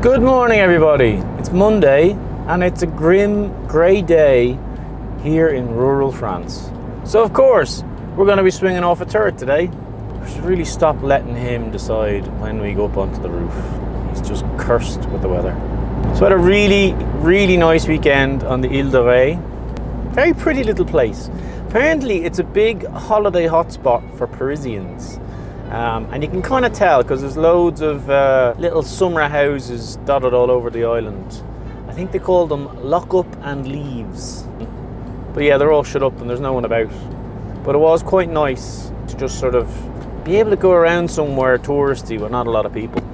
Good morning, everybody. It's Monday and it's a grim grey day here in rural France. So of course we're going to be swinging off a turret today. We should really stop letting him decide when we go up onto the roof. He's just cursed with the weather. So I had a really nice weekend on the Ile de Ré. Very pretty little place. Apparently it's a big holiday hotspot for Parisians. And you can kind of tell because there's loads of little summer houses dotted all over the island. I think they call them lock up and leaves. But yeah, they're all shut up and there's no one about. But it was quite nice to just sort of be able to go around somewhere touristy with not a lot of people.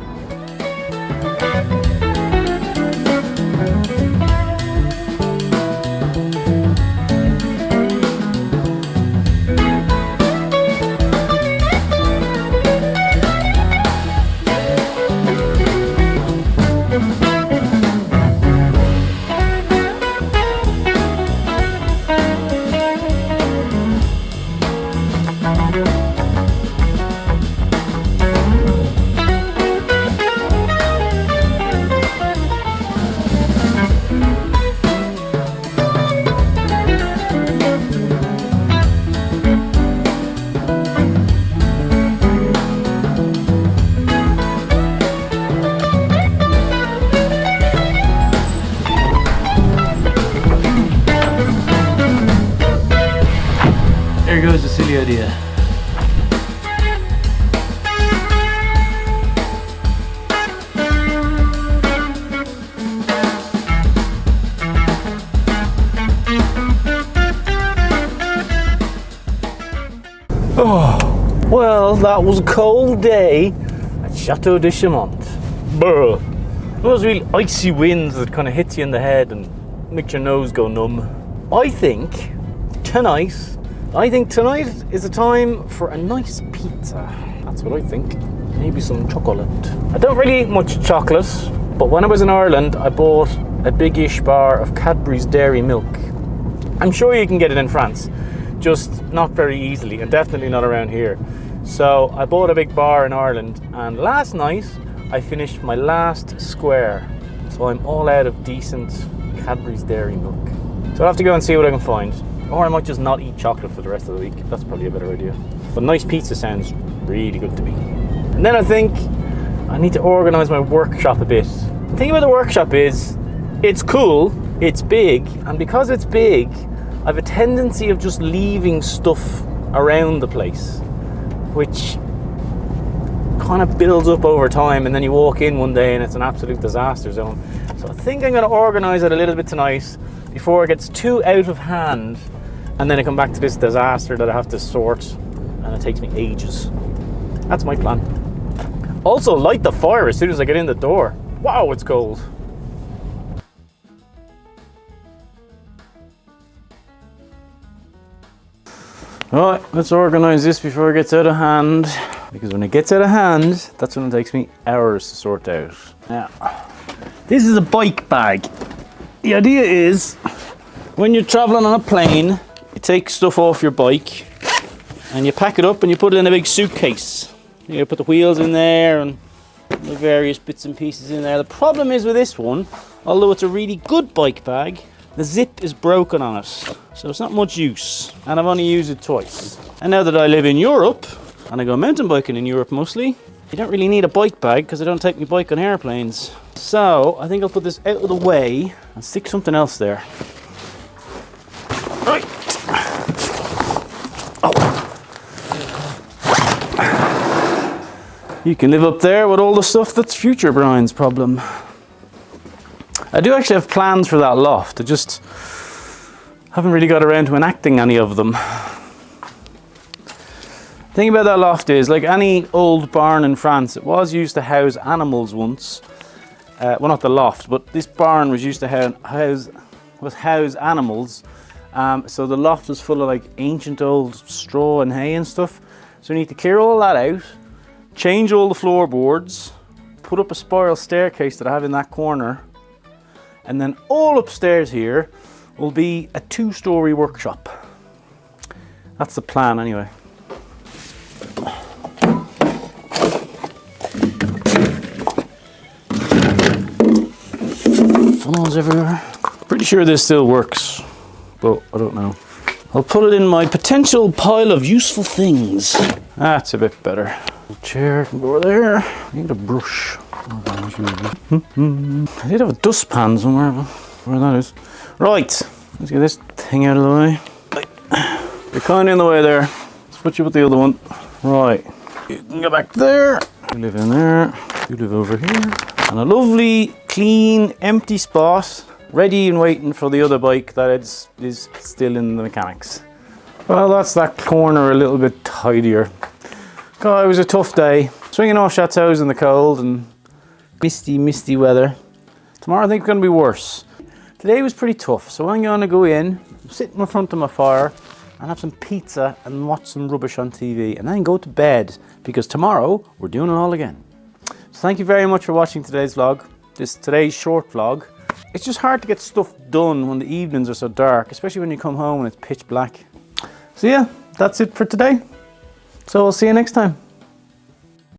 There goes the silly idea. Oh, well, that was a cold day at Chateau de Chaumont. Brr. Those real icy winds that kind of hit you in the head and make your nose go numb. I think tonight is a time for a nice pizza. That's what I think. Maybe some chocolate. I don't really eat much chocolate, but when I was in Ireland, I bought a big-ish bar of Cadbury's Dairy Milk. I'm sure you can get it in France, just not very easily, and definitely not around here. So I bought a big bar in Ireland, and last night I finished my last square. So I'm all out of decent Cadbury's Dairy Milk. So I'll have to go and see what I can find. Or I might just not eat chocolate for the rest of the week. That's probably a better idea. But nice pizza sounds really good to me. And then I think I need to organise my workshop a bit. The thing about the workshop is, it's cool, it's big, and because it's big, I have a tendency of just leaving stuff around the place, which kind of builds up over time, and then you walk in one day and it's an absolute disaster zone. So I think I'm going to organise it a little bit tonight before it gets too out of hand, and then I come back to this disaster that I have to sort, and it takes me ages. That's my plan. Also, light the fire as soon as I get in the door. Wow, it's cold. Alright, let's organise this before it gets out of hand, because when it gets out of hand, that's when it takes me hours to sort out. Now, this is a bike bag. The idea is, when you're traveling on a plane, you take stuff off your bike and you pack it up and you put it in a big suitcase. You put the wheels in there and the various bits and pieces in there. The problem is with this one, although it's a really good bike bag, the zip is broken on it. So it's not much use, and I've only used it twice. And now that I live in Europe, and I go mountain biking in Europe mostly, you don't really need a bike bag because I don't take my bike on airplanes. So I think I'll put this out of the way and stick something else there. Right. Oh. You can live up there with all the stuff that's future Brian's problem. I do actually have plans for that loft. I just haven't really got around to enacting any of them. The thing about that loft is, like any old barn in France, it was used to house animals once. Well, not the loft, but this barn was used to house animals. So the loft was full of like ancient old straw and hay and stuff. So we need to clear all that out, change all the floorboards, put up a spiral staircase that I have in that corner, and then all upstairs here will be a 2-story workshop. That's the plan anyway. funnels everywhere. Pretty sure this still works, but I don't know. I'll put it in my potential pile of useful things. That's a bit better. Chair can go over there. I need a brush. I did have a dustpan somewhere, but where that is. Right, let's get this thing out of the way. You're kind of in the way there. Let's put you with the other one. Right, you can go back there. You live in there. You live over here. And a lovely, clean, empty spot, ready and waiting for the other bike that is still in the mechanics. Well, that's that corner a little bit tidier. God, it was a tough day. Swinging off chateaus in the cold and misty weather. Tomorrow I think it's going to be worse. Today was pretty tough, so I'm going to go in, sit in front of my fire and have some pizza and watch some rubbish on TV and then go to bed because tomorrow we're doing it all again. So thank you very much for watching today's vlog, today's short vlog. It's just hard to get stuff done when the evenings are so dark, especially when you come home and it's pitch black. So yeah, that's it for today. So I'll see you next time.